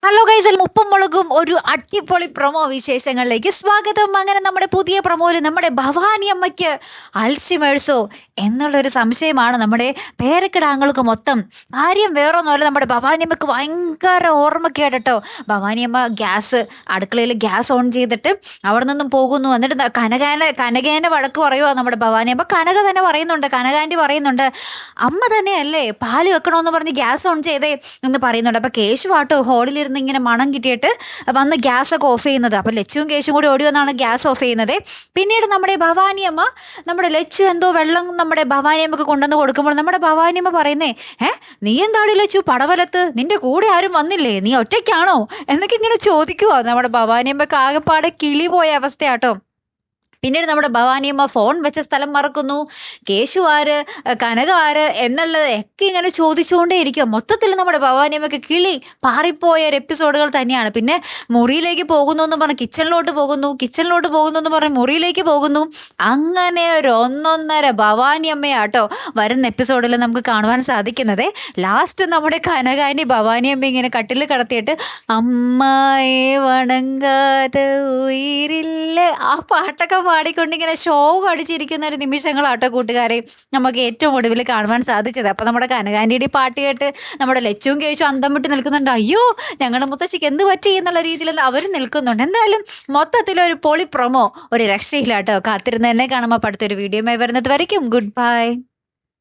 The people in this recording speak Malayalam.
ഹലോ ഗൈസ്, ഉപ്പും മുളകും ഒരു അടിപൊളി പ്രൊമോ വിശേഷങ്ങളിലേക്ക് സ്വാഗതം. അങ്ങനെ നമ്മുടെ പുതിയ പ്രൊമോയിൽ നമ്മുടെ ഭവാനി അമ്മയ്ക്ക് അൽഷിമേഴ്സോ എന്നുള്ളൊരു സംശയമാണ് നമ്മുടെ പേരക്കിടാങ്ങൾക്ക് മൊത്തം. കാര്യം വേറൊന്നുമല്ല, നമ്മുടെ ഭവാനി അമ്മയ്ക്ക് ഭയങ്കര ഓർമ്മക്കേട് കേട്ടോ. ഭവാനി അമ്മ അടുക്കളയിൽ ഗ്യാസ് ഓൺ ചെയ്തിട്ട് അവിടെ നിന്നും പോകുന്നു. എന്നിട്ട് കനകേനെ വഴക്ക് പറയുക നമ്മുടെ ഭവാനി അമ്മ. കനക തന്നെ പറയുന്നുണ്ട്, കനകാൻറ്റി പറയുന്നുണ്ട്, അമ്മ തന്നെയല്ലേ പാല് വെക്കണമെന്ന് പറഞ്ഞ് ഗ്യാസ് ഓൺ ചെയ്തേ എന്ന് പറയുന്നുണ്ട്. അപ്പം കേശുവാട്ടോ ഹോളിലിരുന്ന് ഇങ്ങനെ മണം കിട്ടിയിട്ട് വന്ന് ഗ്യാസൊക്കെ ഓഫ് ചെയ്യുന്നത്. അപ്പം ലച്ചുവും കേശും കൂടി ഓടി വന്നാണ് ഗ്യാസ് ഓഫ് ചെയ്യുന്നത്. പിന്നീട് നമ്മുടെ ഭവാനിയമ്മ, നമ്മുടെ ലച്ചു എന്തോ വെള്ളം നമ്മുടെ ഭവാനിയമ്മക്ക് കൊണ്ടുവന്ന് കൊടുക്കുമ്പോൾ നമ്മുടെ ഭവാനിയമ്മ പറയുന്നേ, നീ എന്താണ് ലച്ചു പടവലത്ത്, നിന്റെ കൂടെ ആരും വന്നില്ലേ, നീ ഒറ്റയ്ക്കാണോ എന്നൊക്കെ ഇങ്ങനെ ചോദിക്കുവോ. നമ്മുടെ ഭവാനിയമ്മക്ക് ആകെപ്പാടെ കിളി പോയ അവസ്ഥയാട്ടോ. പിന്നീട് നമ്മുടെ ഭവാനിയമ്മ ഫോൺ വെച്ച സ്ഥലം മറക്കുന്നു. കേശു ആര്, കനക ആര് എന്നുള്ളത് ഒക്കെ ഇങ്ങനെ ചോദിച്ചുകൊണ്ടേ ഇരിക്കുക. മൊത്തത്തിൽ നമ്മുടെ ഭവാനിയമ്മക്ക് കിളി പാറിപ്പോയ ഒരു എപ്പിസോഡുകൾ തന്നെയാണ്. പിന്നെ മുറിയിലേക്ക് പോകുന്നു എന്ന് പറഞ്ഞ് കിച്ചണിലോട്ട് പോകുന്നു എന്ന് പറഞ്ഞ് മുറിയിലേക്ക് പോകുന്നു. അങ്ങനെ ഒരു ഒന്നൊന്നര ഭവാനിയമ്മയാട്ടോ വരുന്ന എപ്പിസോഡിൽ നമുക്ക് കാണുവാൻ സാധിക്കുന്നത്. ലാസ്റ്റ് നമ്മുടെ കനകാനി ഭവാനിയമ്മ ഇങ്ങനെ കട്ടിൽ കടത്തിയിട്ട് അമ്മായെ വണങ്ങാതെ ഉയിരില്ല ആ പാട്ടൊക്കെ പാടിക്കൊണ്ട് ഇങ്ങനെ ഷോ അടിച്ചിരിക്കുന്ന ഒരു നിമിഷങ്ങളാട്ടോ കൂട്ടുകാരെ നമുക്ക് ഏറ്റവും ഒടുവിൽ കാണുവാൻ സാധിച്ചത്. അപ്പം നമ്മുടെ കനകാൻറ്റിയുടെ പാട്ട് കേട്ട് നമ്മുടെ ലച്ചുവും കേശും അന്തം വിട്ട് നിൽക്കുന്നുണ്ട്. അയ്യോ, ഞങ്ങളുടെ മുത്തശ്ശിക്ക് എന്ത് പറ്റി എന്നുള്ള രീതിയിൽ അവർ നിൽക്കുന്നുണ്ട്. എന്തായാലും മൊത്തത്തിലൊരു പൊളി പ്രൊമോ, ഒരു രക്ഷയില്ലാട്ടോ. കാത്തിരുന്ന് തന്നെ കാണുമ്പോൾ അടുത്തൊരു വീഡിയോയുമായി വരുന്നത് വരയ്ക്കും. Good bye.